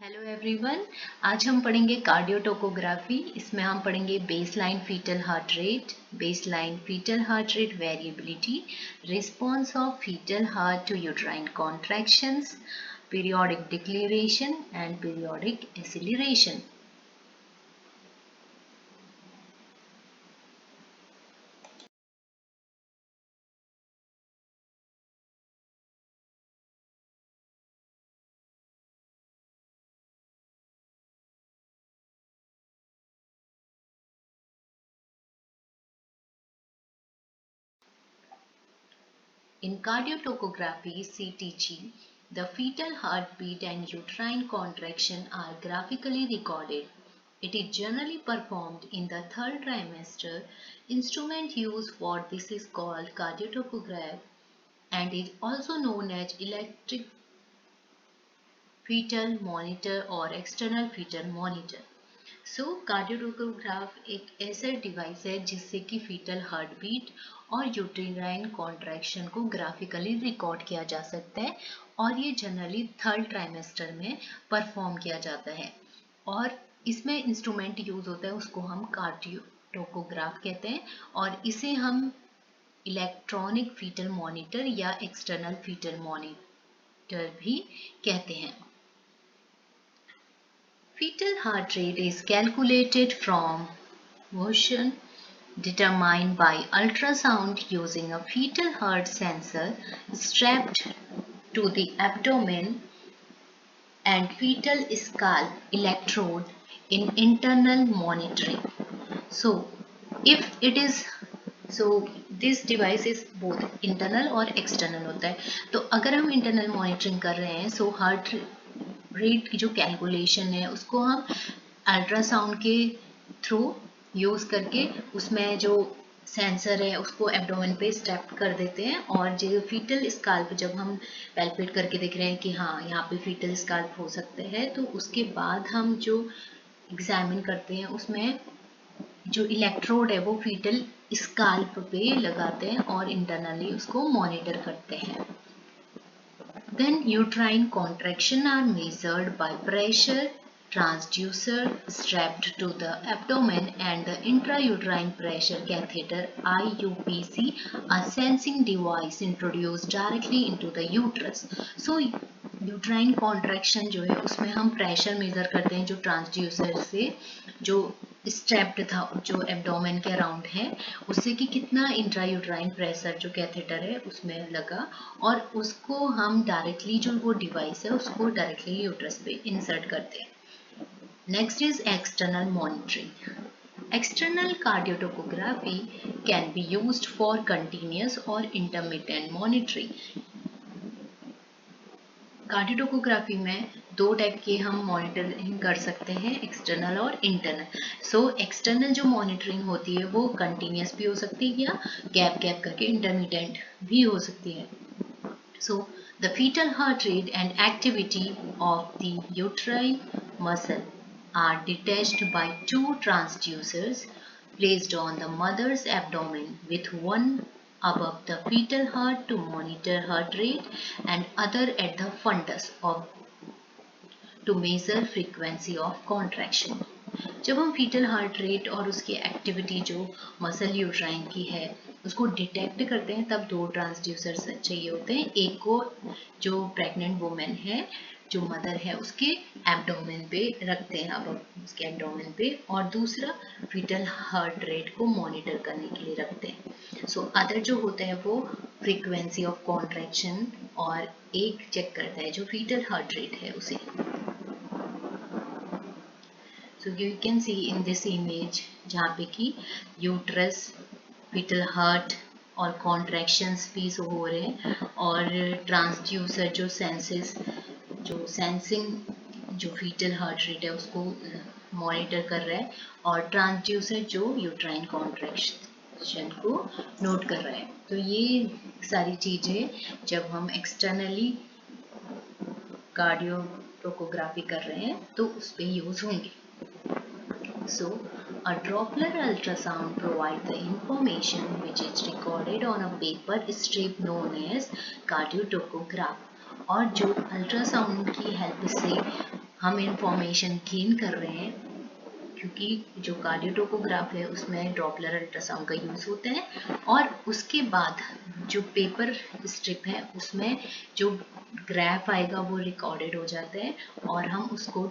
Hello everyone. आज हम पढ़ेंगे कार्डियोटोकोग्राफी। इसमें हम पढ़ेंगे baseline fetal heart rate, baseline fetal heart rate variability, response of fetal heart to uterine contractions, periodic deceleration and periodic acceleration. In cardiotocography (CTG), the fetal heartbeat and uterine contraction are graphically recorded. It is generally performed in the third trimester. Instrument used for this is called cardiotocograph and is also known as electric fetal monitor or external fetal monitor. कार्डियोटोकोग्राफ एक ऐसा device है जिससे कि fetal heart beat और uterine contraction को graphically record किया जा सकता है और ये जनरली थर्ड ट्राइमेस्टर में परफॉर्म किया जाता है और इसमें इंस्ट्रूमेंट यूज होता है उसको हम कार्डियोटोकोग्राफ कहते हैं और इसे हम इलेक्ट्रॉनिक फीटल मॉनिटर या एक्सटर्नल फीटल मॉनिटर भी कहते हैं। Fetal heart rate is calculated from motion determined by ultrasound using a fetal heart sensor strapped to the abdomen and fetal scalp electrode in internal monitoring. So, if it is this device is both internal और external होता है। तो अगर हम internal monitoring कर रहे हैं so heart rate की जो कैलकुलेशन है उसको हम अल्ट्रासाउंड के थ्रू यूज करके उसमें जो सेंसर है उसको एब्डोमेन पे स्टेप कर देते हैं और जो फीटल स्काल्प जब हम पैल्पेट करके देख रहे हैं कि हाँ यहाँ पे फीटल स्काल्प हो सकते हैं तो उसके बाद हम जो एग्जामिन करते हैं उसमें जो इलेक्ट्रोड है वो फीटल स्काल्प पे लगाते हैं और इंटरनली उसको मॉनिटर करते हैं। Then uterine contraction are measured by pressure transducer strapped to the abdomen and the intrauterine pressure catheter IUPC, a sensing device introduced directly into the uterus. So uterine contraction जो है उसमें हम pressure measure करते हैं जो transducer से जो strapped था जो एब्डोमेन के अराउंड है उससे कि कितना इंट्रायूट्राइन प्रेशर जो कैथेटर है उसमें लगा और उसको हम डायरेक्टली जो वो डिवाइस है उसको डायरेक्टली यूट्रस पे इंसर्ट करते हैं। Next is external monitoring. External cardiotocography can be used for continuous और इंटरमिटेंट मॉनिटरिंग। कार्डियोटोकोग्राफी में दो टाइप के हम मॉनिटरिंग कर सकते हैं, एक्सटर्नल और इंटरनल। एक्सटर्नल जो मॉनिटरिंग होती है वो कंटिन्यूअस भी हो सकती है या गैप गैप करके इंटरमिटेंट भी हो सकती है। The fetal heart rate and activity of the uterine muscle are detected by two transducers placed on the mother's abdomen with one above the fetal heart to monitor heart rate and other at the fundus to measure frequency of contraction. जब हम fetal heart rate और उसकी activity जो muscle uterine की है उसको detect करते हैं तब दो ट्रांसड्यूसर्स चाहिए होते हैं। एक को जो प्रेग्नेंट वुमेन है जो मदर है उसके एब्डोमेन पे रखते हैं अब उसके एब्डोमेन पे और दूसरा फीटल हार्ट रेट को मॉनिटर करने के लिए रखते हैं। अदर जो होता है वो फ्रीक्वेंसी ऑफ कॉन्ट्रैक्शन और एक चेक करता है जो फीटल हार्ट रेट है उसे। You can see in this image जहाँ पे कि यूट्रस फीटल हार्ट और कॉन्ट्रैक्शंस भी हो रहे हैं और ट्रांसड्यूसर जो सेंसिंग जो फीटल हार्ट रेट है उसको मॉनिटर कर रहा है और ट्रांसड्यूसर जो यूट्राइन कॉन्ट्रैक्शन को नोट कर रहा है। तो ये सारी चीजें जब हम एक्सटर्नली कार्डियोटोकोग्राफी कर रहे हैं तो उस पे यूज होंगे। A Doppler ultrasound provides the information which is recorded on a paper strip known as cardiotocograph और जो अल्ट्रासाउंड की हेल्प से हम इंफॉर्मेशन गेन कर रहे हैं, क्योंकि जो कार्डियोटोकोग्राफ है उसमें डॉपलर अल्ट्रासाउंड का यूज़ होता है, और उसके बाद जो पेपर स्ट्रिप है उसमें जो ग्राफ आएगा वो रिकॉर्डेड हो जाता है, और हम उसको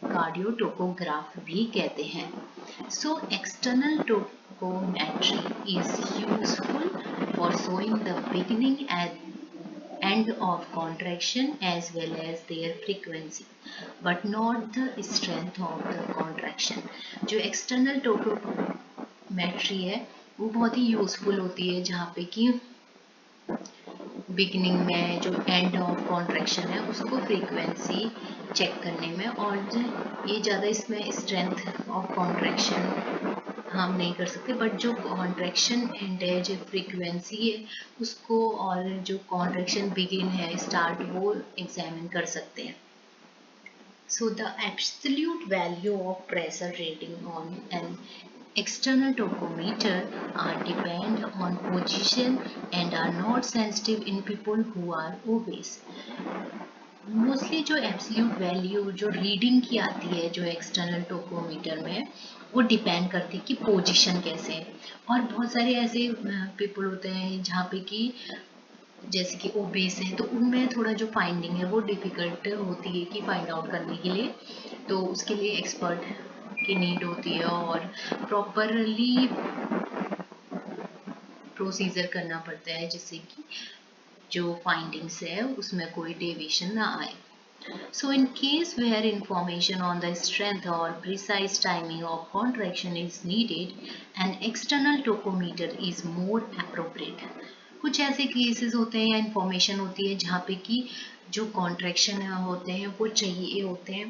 कार्डियोटोकोग्राफ भी कहते हैं. So external tocometry is useful for showing the beginning and end of contraction as well as their frequency, but not the strength of the contraction. जो external टोकोमेट्री है वो बहुत ही यूजफुल होती है, जहाँ पे कि बिगिनिंग में जो एंड ऑफ कॉन्ट्रैक्शन है उसको फ्रीक्वेंसी चेक करने में, और ये ज़्यादा इसमें स्ट्रेंथ ऑफ कॉन्ट्रैक्शन हम नहीं कर सकते, बट जो कॉन्ट्रैक्शन एंड है, जो फ्रीक्वेंसी है उसको, और जो कॉन्ट्रैक्शन बिगिन है, स्टार्ट, वो एग्जामिन कर सकते हैं. So the absolute value of pressure rating on an external tachometer are depend on position and are not sensitive in people who are obese. Mostly जो एब्सोल्यूट वैल्यू जो reading की आती है जो एक्सटर्नल टोकोमीटर में, वो डिपेंड करती है कि पोजीशन कैसे है. और बहुत सारे ऐसे पीपल होते हैं जहाँ पे कि जैसे कि ओबेस है, तो उनमें थोड़ा जो फाइंडिंग है वो डिफ़िकल्ट होती है कि फाइंड आउट करने के लिए, तो उसके लिए एक्सपर्ट की नीड होती है और प्रॉपरली प्रोसीजर करना पड़ता है, जिससे कि जो फाइंडिंग्स है उसमें कोई डेविएशन ना आए. So in case where information on the strength or precise timing of contraction is needed, an external tachometer is more appropriate. कुछ ऐसे केसेस होते हैं या इंफॉर्मेशन होती है जहाँ पे कि जो कॉन्ट्रैक्शन होते हैं वो चाहिए होते हैं,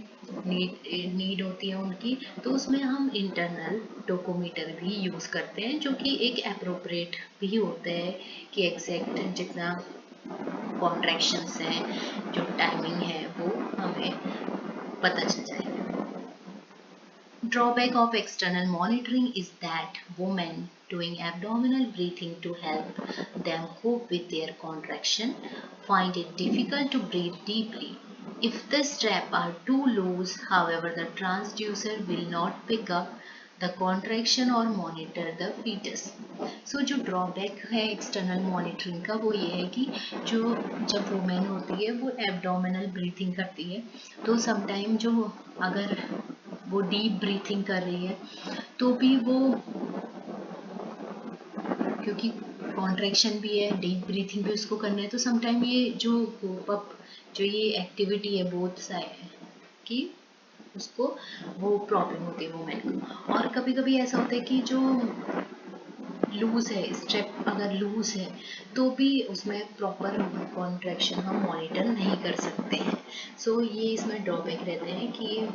नीड होती है उनकी, तो उसमें हम इंटरनल टोकोमीटर भी यूज़ करते हैं, जो कि एक अप्रोप्रिएट भी होता है कि एग्जैक्ट जितना कॉन्ट्रैक्शंस हैं, जो टाइमिंग है वो हमें पता चल जाएगा. Drawback of external monitoring is that women doing abdominal breathing to help them cope with their contraction find it difficult to breathe deeply. If the straps are too loose, however, the transducer will not pick up the contraction or monitor the fetus. So जो drawback है external monitoring का वो ये है कि जो जब women होती है वो एब्डोमिनल ब्रीथिंग करती है, तो समटाइम जो अगर वो डीप ब्रीथिंग कर रही है तो भी वो, क्योंकि कॉन्ट्रैक्शन भी है, डीप ब्रीथिंग भी उसको करना है, तो समटाइम ये जो कोप अप जो ये एक्टिविटी है बोथ साइड की, उसको वो प्रॉब्लम होती है वुमेन को. और कभी कभी ऐसा होता है कि जो लूज है, स्ट्रेप अगर लूज है तो भी उसमें प्रॉपर कॉन्ट्रैक्शन हम मॉनिटर नहीं कर सकते हैं. सो ये इसमें ड्रॉबैक रहते हैं कि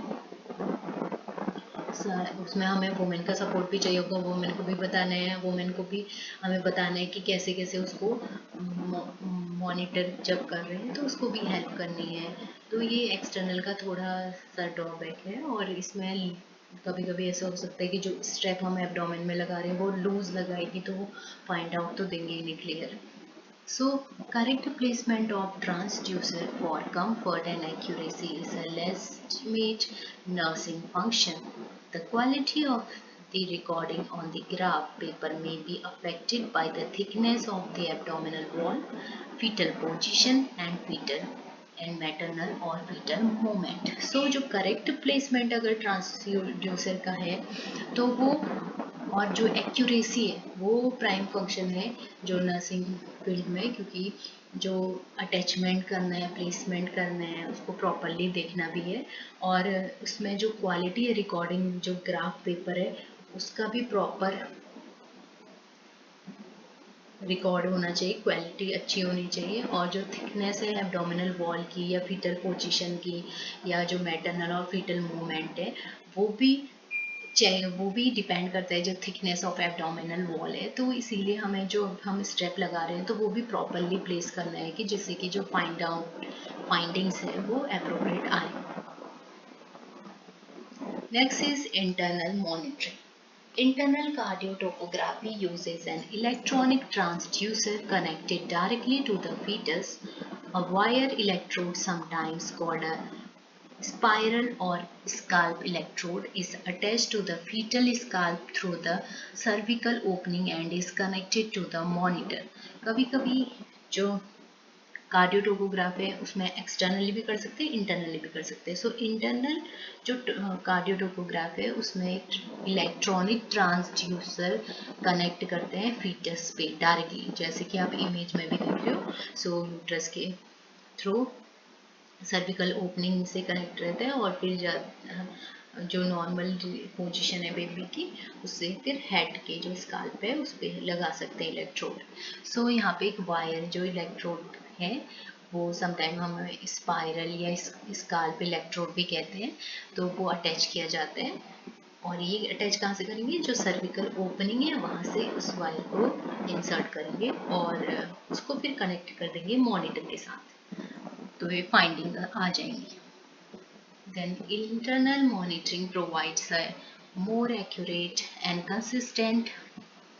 उसमें हमें वुमेन का सपोर्ट भी चाहिए होगा, वुमेन को भी बताना है, वुमेन को भी हमें बताना है कि कैसे कैसे उसको मॉनिटर जब कर रहे हैं तो उसको भी हेल्प करनी है. तो ये एक्सटर्नल का थोड़ा सा ड्रॉबैक है. और इसमें कभी कभी ऐसा हो सकता है कि जो स्ट्रैप हम एब्डोमेन में लगा रहे हैं वो लूज लगाएगी, तो वो फाइंड आउट तो देंगे ही नहीं clear. So, correct placement of transducer for comfort and accuracy is a legitimate nursing function. The quality of the recording on the graph paper may be affected by the thickness of the abdominal wall, fetal position and maternal or fetal movement. So, जो correct placement अगर transducer का है तो वो, और जो accuracy है वो प्राइम फंक्शन है जो नर्सिंग फील्ड में, क्योंकि जो अटैचमेंट करना है, प्लेसमेंट करना है, उसको प्रॉपरली देखना भी है, और उसमें जो क्वालिटी है रिकॉर्डिंग जो ग्राफ पेपर है उसका भी प्रॉपर रिकॉर्ड होना चाहिए, क्वालिटी अच्छी होनी चाहिए, और जो थिकनेस है एब्डोमिनल वॉल की या फीटल पोजीशन की या जो मैटरनल और फीटल मूवमेंट है वो भी चाहिए, वो भी डिपेंड करता है जो थिकनेस ऑफ एब्डोमिनल वॉल है. तो इसीलिए हमें जो हम स्टेप लगा रहे हैं तो वो भी प्रॉपरली प्लेस करना है कि जिससे कि जो फाइंडिंग्स है वो अप्रोप्रिएट आए. Next is internal monitoring. Internal cardiotopography uses an electronic transducer connected directly to the fetus. A wire electrode, sometimes called a Spiral or scalp electrode is attached to the fetal scalp through the cervical opening and is connected to the monitor. कभी कभी जो कार्डियोटोकोग्राफ है उसमें externally भी कर सकते हैं, internally भी कर सकते हैं. सो इंटरनल जो कार्डियोटोकोग्राफ है उसमें एक इलेक्ट्रॉनिक ट्रांसड्यूसर कनेक्ट करते हैं फीटस पे डायरेक्टली, जैसे कि आप इमेज में भी देख रहे हो. सो यूट्रस के थ्रू सर्विकल ओपनिंग से कनेक्ट रहता है और फिर जो नॉर्मल पोजीशन है बेबी की उससे फिर हेड के जो स्काल्प है उस पर लगा सकते हैं इलेक्ट्रोड. सो यहाँ पे एक वायर जो इलेक्ट्रोड है वो समटाइम हम स्पाइरल या स्काल्प इलेक्ट्रोड भी कहते हैं, तो वो अटैच किया जाता है. और ये अटैच कहाँ से करेंगे, जो सर्विकल ओपनिंग है वहाँ से उस वायर को इंसर्ट करेंगे और उसको फिर कनेक्ट कर देंगे मॉनिटर के साथ, तो ये फाइंडिंग आ जाएंगी. Then internal monitoring provides a more accurate and consistent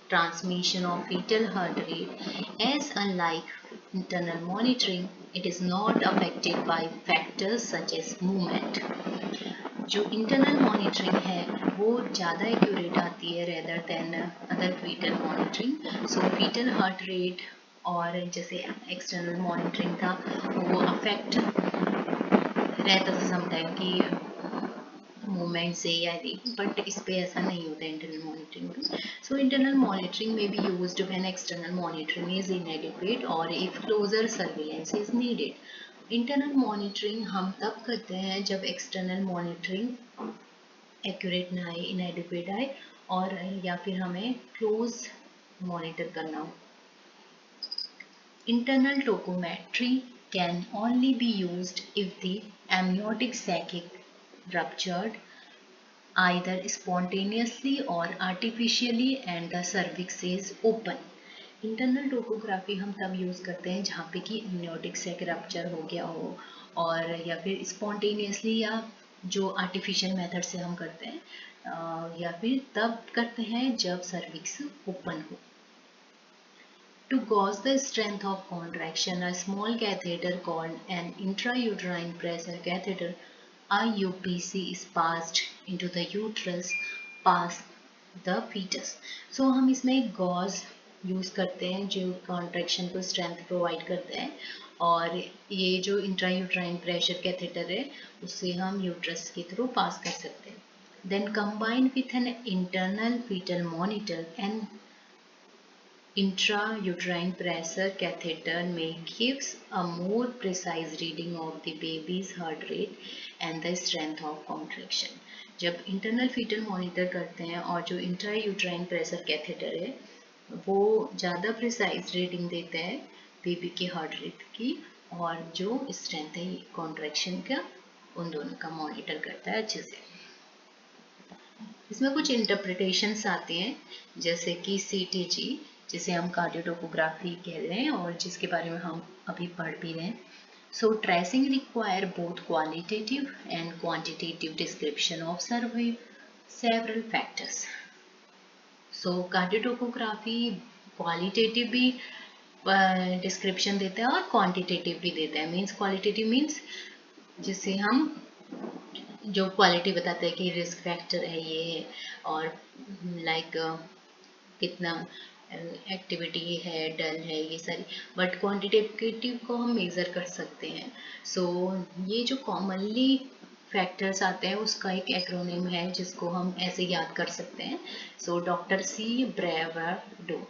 transmission of fetal heart rate, as unlike internal monitoring, it is not affected by factors such as movement. जो इंटरनल मॉनिटरिंग है वो ज़्यादा accurate आती है rather than other fetal monitoring. So fetal heart rate और जैसे external monitoring था वो अफेक्ट रहता था समटाइम की मूवमेंट से या बट इस पे ऐसा नहीं होता इंटरनल मॉनिटरिंग में. सो इंटरनल मॉनिटरिंग में be used when external monitoring is inadequate और if closer surveillance is needed. Internal monitoring हम तब करते हैं जब एक्सटर्नल मॉनिटरिंग एक्यूरेट ना आए, इनएडिक्वेट आए और या फिर हमें क्लोज मॉनिटर करना हो. Internal tocometry can only be used if the amniotic sac ruptured either spontaneously or artificially and the cervix is open. Internal tocography हम तब यूज़ करते हैं जहाँ पे कि एमनियोटिक सैक रप्चर हो गया हो और या फिर स्पॉन्टेनियसली या जो आर्टिफिशियल मेथड से हम करते हैं या फिर तब करते हैं जब सर्विक्स ओपन हो. To gauge the strength of contraction, a small catheter called an intrauterine pressure catheter IUPC is passed into the uterus past the fetus. So हम इसमें gauze यूज़ करते हैं जो कॉन्ट्रैक्शन को स्ट्रेंथ प्रोवाइड करते हैं और ये जो इंट्रायूट्राइन प्रेशर कैथेटर है उससे हम यूट्रस के थ्रू पास कर सकते हैं. Then combined with an internal fetal monitor and intrauterine pressure catheter may gives a more precise reading of the baby's heart rate and the strength of contraction. जब internal fetal monitor करते हैं और जो intrauterine pressure catheter है वो ज़्यादा precise reading देता है बेबी के हार्ट रेट की और जो स्ट्रेंथ है कॉन्ट्रैक्शन का उन दोनों का मॉनिटर करता है अच्छे से. इसमें कुछ इंटरप्रिटेशंस आती हैं जैसे कि CTG जिसे हम कार्डियोटोकोग्राफी कह रहे हैं और जिसके बारे में हम अभी पढ़ भी रहे हैं. So tracing require both qualitative and quantitative description of several factors. So cardiotocography qualitative भी डिस्क्रिप्शन देता है और क्वांटिटेटिव भी देता है. मीन्स क्वालिटेटिव मीन्स जिसे हम जो क्वालिटी बताते हैं कि रिस्क फैक्टर है ये है और लाइक कितना एक्टिविटी है डल है ये सारी, बट क्वांटिटेटिव को हम मेज़र कर सकते हैं. सो ये जो कॉमनली फैक्टर्स आते हैं उसका एक एक्रोनिम है जिसको हम ऐसे याद कर सकते हैं. So doctor C bravado.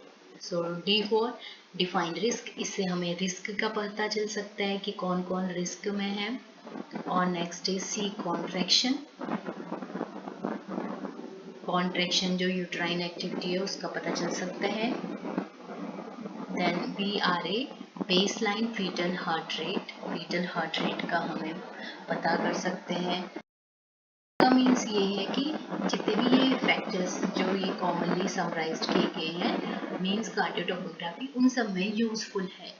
So D for defined risk, इससे हमें रिस्क का पता चल सकता है कि कौन कौन रिस्क में है. और next is C contraction. Contraction जो यूट्राइन एक्टिविटी है उसका पता चल सकता है. Then BRA baseline fetal heart rate. Fetal heart rate का हमें पता कर सकते हैं. का मीन्स ये है कि जितने भी ये फैक्टर्स जो ये कॉमनली समराइज्ड किए गए हैं मीन्स कार्डियोटोकोग्राफी उन सब में यूजफुल है.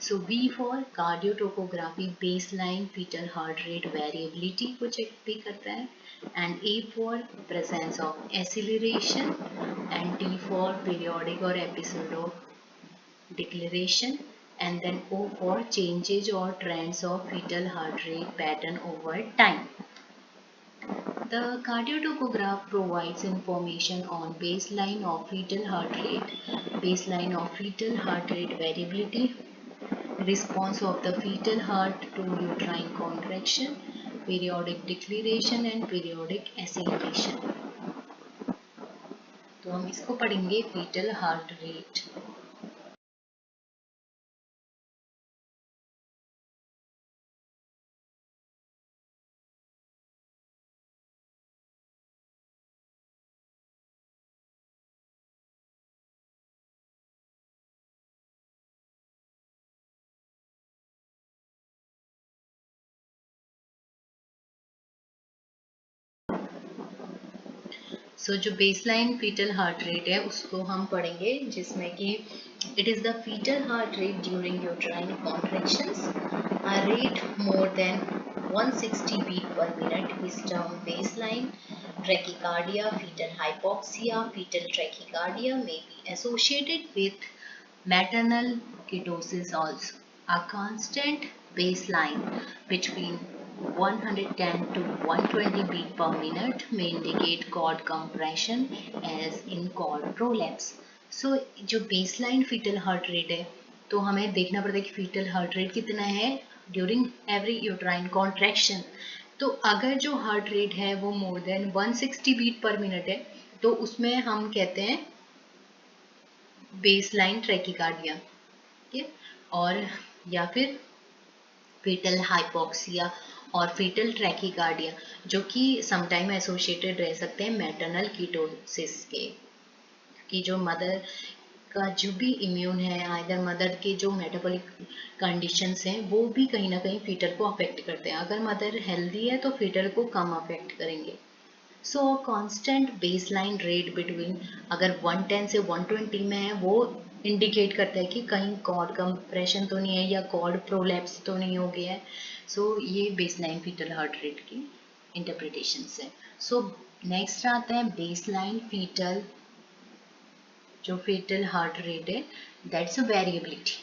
So B for cardiotocography baseline fetal heart rate variability को चेक भी करता है and A for presence of acceleration and T for periodic or episode of deceleration and then O for changes or trends of fetal heart rate pattern over time. The cardiotocograph provides information on baseline of fetal heart rate, baseline of fetal heart rate variability, response of the fetal heart to uterine contraction, periodic deceleration and periodic acceleration. तो हम इसको पढ़ेंगे fetal heart rate. सो जो baseline fetal heart rate है उसको हम पढ़ेंगे, जिसमें कि it is the fetal heart rate during uterine contractions, a rate more than 160 beat per minute is termed baseline. Tachycardia, fetal hypoxia, fetal tachycardia may be associated with maternal ketosis also. A constant baseline between 110 to 120 beat per minute may indicate cord compression as in cord prolapse. So जो baseline fetal heart rate है, तो हमें देखना पड़ता है कि fetal heart rate कितना है during every uterine contraction. तो अगर जो heart rate है वो more than 160 beat per minute है, तो उसमें हम कहते हैं बेसलाइन ट्रैकिकार्डिया, ठीक है, और या फिर फेटल हाइपोक्सिया और फेटल ट्रैकिकार्डिया, जो कि समटाइम एसोसिएटेड रह सकते हैं मैटरनल कीटोसिस के, कि जो मदर का जो भी इम्यून है, आइदर मदर के जो मेटाबॉलिक कंडीशंस हैं वो भी कहीं ना कहीं फीटर को अफेक्ट करते हैं. अगर मदर हेल्दी है तो फीटर को कम अफेक्ट करेंगे. सो कांस्टेंट बेसलाइन रेट बिटवीन अगर 110 से 120 में है वो इंडिकेट करता है कि कहीं कॉर्ड कंप्रेशन तो नहीं है या कॉर्ड प्रोलैप्स तो नहीं हो गया है. सो ये बेसलाइन फीटल हार्ट रेट की इंटरप्रिटेशन है. सो नेक्स्ट आता है बेसलाइन फीटल, जो फीटल हार्ट रेट है, that's a variability.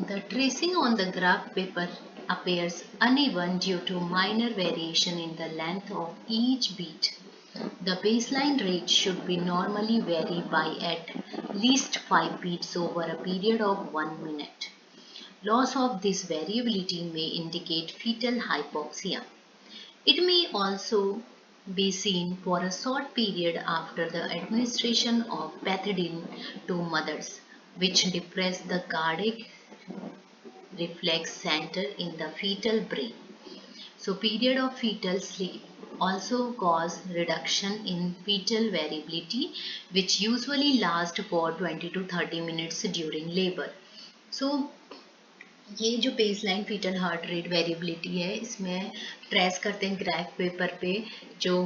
The tracing on the graph paper appears uneven due to minor variation in the length of each beat. The baseline rate should be normally vary by at least 5 beats over a period of 1 minute. Loss of this variability may indicate fetal hypoxia. It may also be seen for a short period after the administration of pethidine to mothers, which depress the cardiac reflex center in the fetal brain. So period of fetal sleep also cause reduction in fetal variability, which usually lasts for 20 to 30 minutes during labor. So ये जो baseline fetal heart rate variability है, इसमें trace करते हैं graph paper पे जो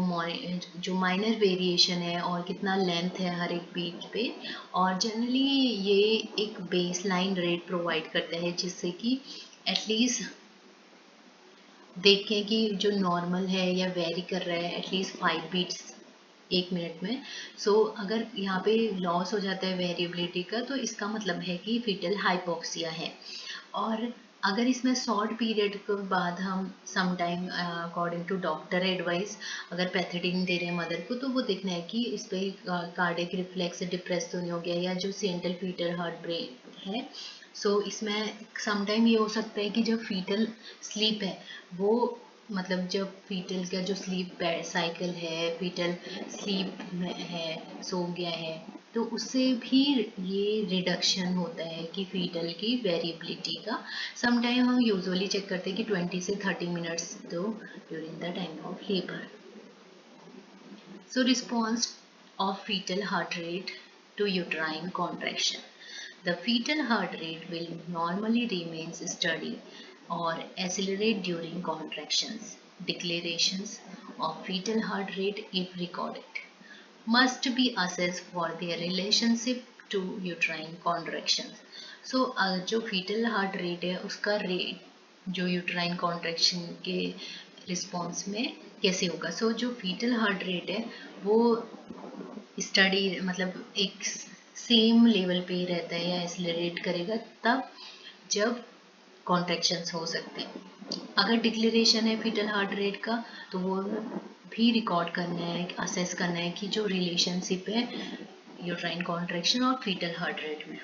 minor variation है और कितना लेंथ है हर एक बीट पे, और जनरली ये एक बेसलाइन रेट प्रोवाइड करता है जिससे कि एटलीस्ट देखें कि जो नॉर्मल है या वेरी कर रहा है एटलीस्ट 5 बीट्स 1 मिनट में. सो अगर यहाँ पे लॉस हो जाता है वेरिएबिलिटी का तो इसका मतलब है कि फीटल हाइपोक्सिया है. और अगर इसमें शॉर्ट पीरियड के बाद हम sometime according to doctor advice अगर पैथेटिन दे रहे हैं मदर को, तो वो देखना है कि इस पर कार्डियक रिफ्लेक्स डिप्रेस तो नहीं हो गया, या जो सेंट्रल फीटल हार्ट ब्रेन है. सो इसमें समटाइम ये हो सकता है कि जब फीटल स्लीप है वो मतलब जब फीटल का जो स्लीप साइकिल है, फीटल स्लीप में है, सो गया है, तो उससे भी ये रिडक्शन होता है कि फीटल की वेरिएबिलिटी का. समटाइम हम यूजुअली चेक करते हैं कि 20 से 30 मिनट्स तो during the time of labour. So response of fetal heart rate to uterine contraction. The fetal heart rate will normally remains steady or accelerate during contractions. Declarations of fetal heart rate, if recorded, must be assessed for their relationship to uterine contractions. So जो fetal heart rate है उसका rate जो uterine contraction के response में कैसे होगा. सो जो fetal heart rate है वो स्टडी मतलब एक सेम लेवल पे ही रहता है या एक्सेलरेट करेगा तब जब कॉन्ट्रैक्शंस हो सकते हैं. अगर डिक्लेरेशन है फीटल हार्ट रेट का तो वो भी रिकॉर्ड करना है, असेस करना है कि जो रिलेशनशिप है यूट्राइन कॉन्ट्रैक्शन और फीटल हार्ट रेट में,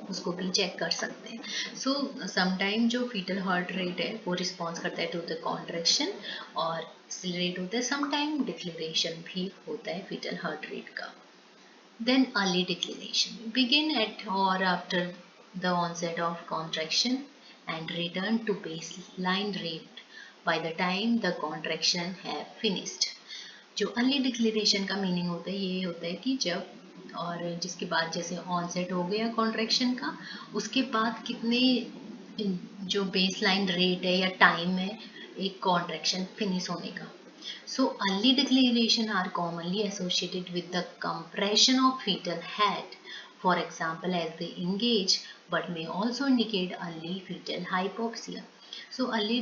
उसको भी चेक कर सकते हैं. सो समटाइम जो फीटल हार्ट रेट है वो रिस्पॉन्स करता है टू द कॉन्ट्रैक्शन और एक्सेलरेट होता है. समटाइम डिक्लेरेशन भी होता है फीटल हार्ट रेट का. Then early declaration. Begin at or after the onset of contraction and return to baseline rate by the time the contraction have finished. जो early declaration का meaning होता है ये होता है कि जब और जिसके बाद जैसे onset हो गया contraction का, उसके बाद कितने जो baseline rate है या time है एक contraction finish होने का. So early declaration are commonly associated with the compression of fetal head, for example as they engage, but may also indicate early fetal hypoxia. So early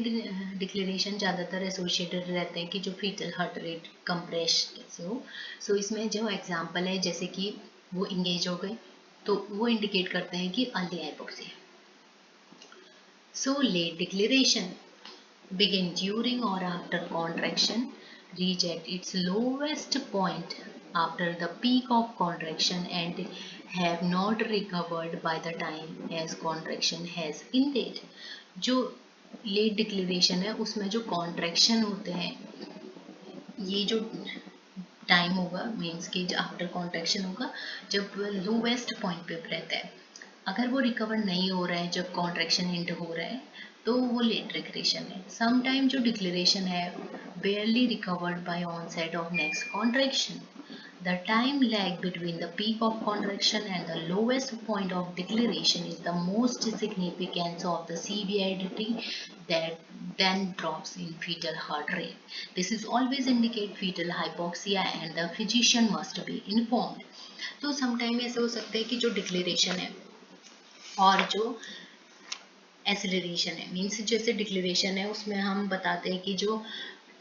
declaration ज़्यादातर associated रहते हैं कि जो fetal heart rate compress कैसे हो. So इसमें जो example है जैसे कि वो engage हो गए तो वो indicate करते हैं कि early hypoxia. So late declaration begin during or after contraction, reach at its lowest point after the peak of contraction and have not recovered by the time as contraction has ended. जो late declaration है उसमें जो contraction होते हैं ये जो time होगा means कि आफ्टर कॉन्ट्रैक्शन होगा जब लोवेस्ट पॉइंट पे रहता है. अगर वो रिकवर नहीं हो रहा है जब कॉन्ट्रैक्शन एंड हो रहा है तो वो लेट डिक्लेरेशन है. समटाइम जो डिक्लेरेशन है barely recovered by onset of next contraction. The time lag between the peak of contraction and the lowest point of declaration is the most significant of the severity that then drops in fetal heart rate. This is always indicate fetal hypoxia and the physician must be informed. तो sometime ऐसे हो सकता है कि जो declaration है और जो एक्सेलरेशन है मीन्स जैसे डिक्लेरेशन है उसमें हम बताते हैं कि जो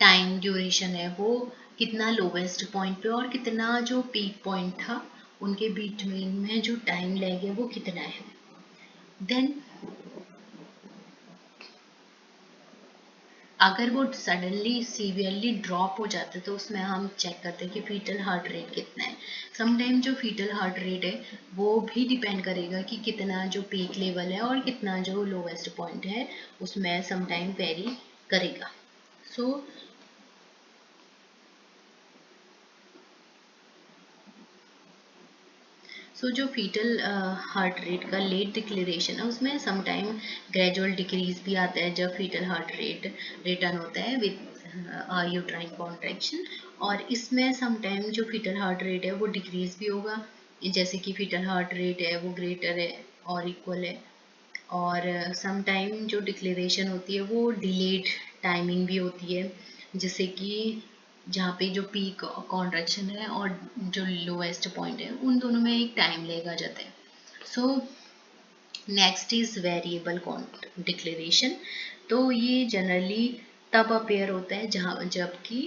टाइम ड्यूरेशन है वो कितना लोवेस्ट पॉइंट पे और कितना जो पीक पॉइंट था उनके बीच में जो टाइम लैग है वो कितना है. देन अगर वो सडनली सीवियरली ड्रॉप हो जाता है तो उसमें हम चेक करते हैं कि फीटल हार्ट रेट कितना है। समटाइम जो फीटल हार्ट रेट है वो भी डिपेंड करेगा कि कितना जो पीक लेवल है और कितना जो लोवेस्ट पॉइंट है उसमें समटाइम वेरी करेगा। सो जो फीटल हार्ट रेट का लेट डिक्लेरेशन है उसमें समटाइम ग्रेजुअल डिक्रीज भी आता है जब फीटल हार्ट रेट रिटर्न होता है विद यूट्राइन कॉन्ट्रैक्शन, और इसमें समटाइम जो फीटल हार्ट रेट है वो डिक्रीज भी होगा, जैसे कि फीटल हार्ट रेट है वो ग्रेटर है और इक्वल है। और समटाइम जो डिक्लेरेशन होती है वो डिलेड टाइमिंग भी होती है, जिससे कि जहाँ पे जो पीक कॉन्ट्रैक्शन है और जो लोएस्ट पॉइंट है उन दोनों में एक टाइम लेगा जाता है। So next is variable declaration. तो ये जनरली तब अपेयर होता है जहाँ जबकि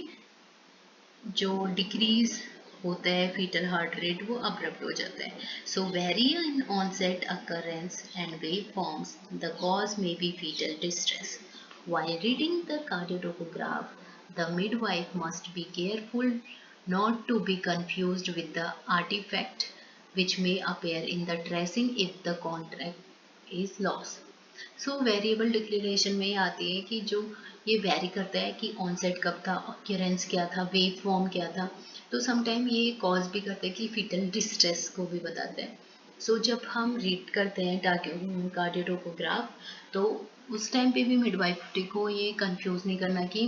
जो डिक्रीज होता है फीटल हार्ट रेट वो अब्रप्ट हो जाता है। So very in onset occurrence and wave forms the cause may be fetal distress. While reading the cardiotocograph, the midwife must be careful not to be confused with the artifact which may appear in the tracing if the contract is lost. So variable declaration में ये आती है कि जो ये very करता है कि ऑनसेट कब था, ऑक्यूरेंस क्या था, वेव फॉर्म क्या था। तो समटाइम ये कॉज भी करता है कि फीटल डिस्ट्रेस को भी बताता है। सो जब हम रीड करते हैं कार्डियोटोकोग्राफ तो उस टाइम पे भी मिडवाइफरी को ये कंफ्यूज नहीं करना कि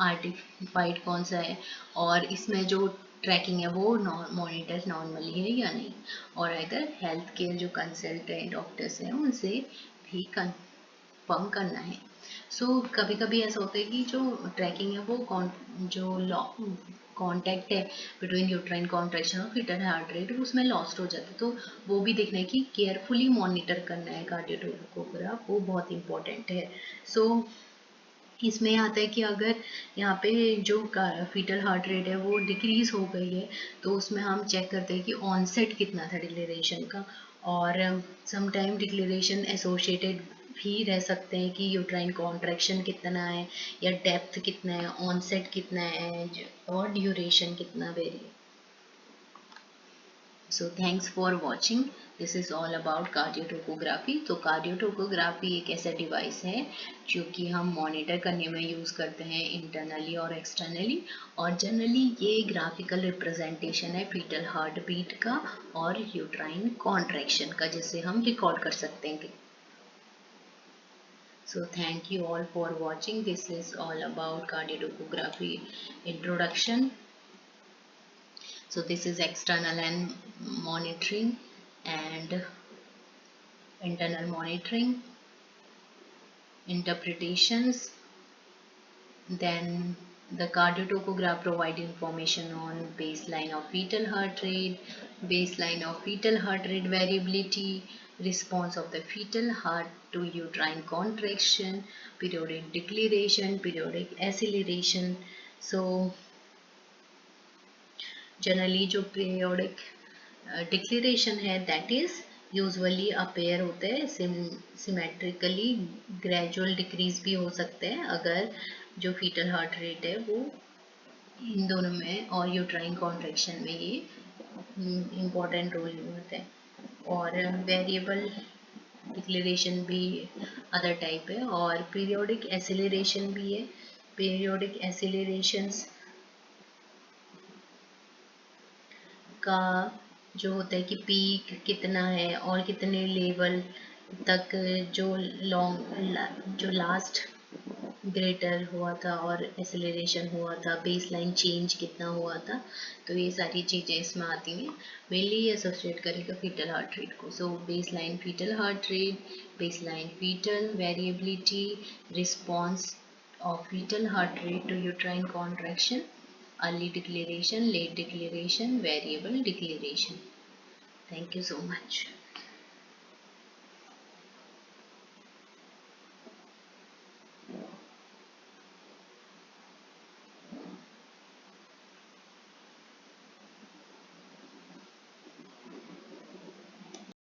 आर्टिफाइड कौन सा है और इसमें जो ट्रैकिंग है वो मॉनिटर नॉर्मली है या नहीं, और अगर हेल्थ केयर जो कंसल्टेंट डॉक्टर्स हैं उनसे भी कंफर्म करना है। सो कभी कभी ऐसा होता है कि जो ट्रैकिंग है वो जो कॉन्टैक्ट है बिटवीन यूट्राइन कॉन्ट्रैक्शन और फीटल हार्ट रेट उसमें लॉस्ट हो जाता है, तो वो भी देखना है कि केयरफुली मॉनिटर करना है कार्डियोटोकोग्राफ, वो बहुत इंपॉर्टेंट है। सो इसमें आता है कि अगर यहाँ पे जो फीटल हार्ट रेट है वो डिक्रीज हो गई है तो उसमें हम चेक करते हैं कि ऑनसेट कितना था डिक्लेरेशन का, और समटाइम डिक्लेरेशन एसोसिएटेड भी रह सकते हैं कि यूट्राइन कॉन्ट्रैक्शन कितना है या डेप्थ कितना है, ऑनसेट कितना है और ड्यूरेशन कितना very. So thanks for watching, this is all about cardiotocography. तो कार्डियोटोकोग्राफी एक ऐसा डिवाइस है जो कि हम मॉनिटर करने में यूज़ करते हैं इंटरनली और एक्सटर्नली, और जनरली ये ग्राफिकल रिप्रेजेंटेशन है फीटल हार्ट बीट का और यूट्राइन कॉन्ट्रैक्शन का, जिसे हम रिकॉर्ड कर सकते हैं। So thank you all for watching. This is all about cardiotocography introduction. So this is external and monitoring and internal monitoring, interpretations. Then the cardiotocograph provide information on baseline of fetal heart rate, baseline of fetal heart rate variability, response of the fetal heart to uterine contraction, periodic declaration, periodic acceleration. So generally जो periodic declaration है that is usually appear होते हैं symmetrically, gradual decrease भी हो सकते हैं अगर जो फीटल हार्ट रेट है वो इन दोनों में और यूट्राइन कॉन्ट्रैक्शन में ये इम्पोर्टेंट रोल निभाते हैं। और वेरिएबल डिक्लेरेशन भी अदर टाइप है और पीरियोडिक एसिलरेशन भी है। पीरियोडिक एसिलरेशंस का जो होता है कि पीक कितना है और कितने लेवल तक जो जो लास्ट ग्रेटर हुआ था और एसिलरेशन हुआ था, बेसलाइन चेंज कितना हुआ था, तो ये सारी चीज़ें इसमें आती हैं। मेनली ये एसोसिएट करेगा फीटल हार्ट रेट को। So baseline fetal heart rate, baseline fetal variability, response of fetal heart rate to uterine contraction, early declaration, late declaration, variable declaration. Thank you so much.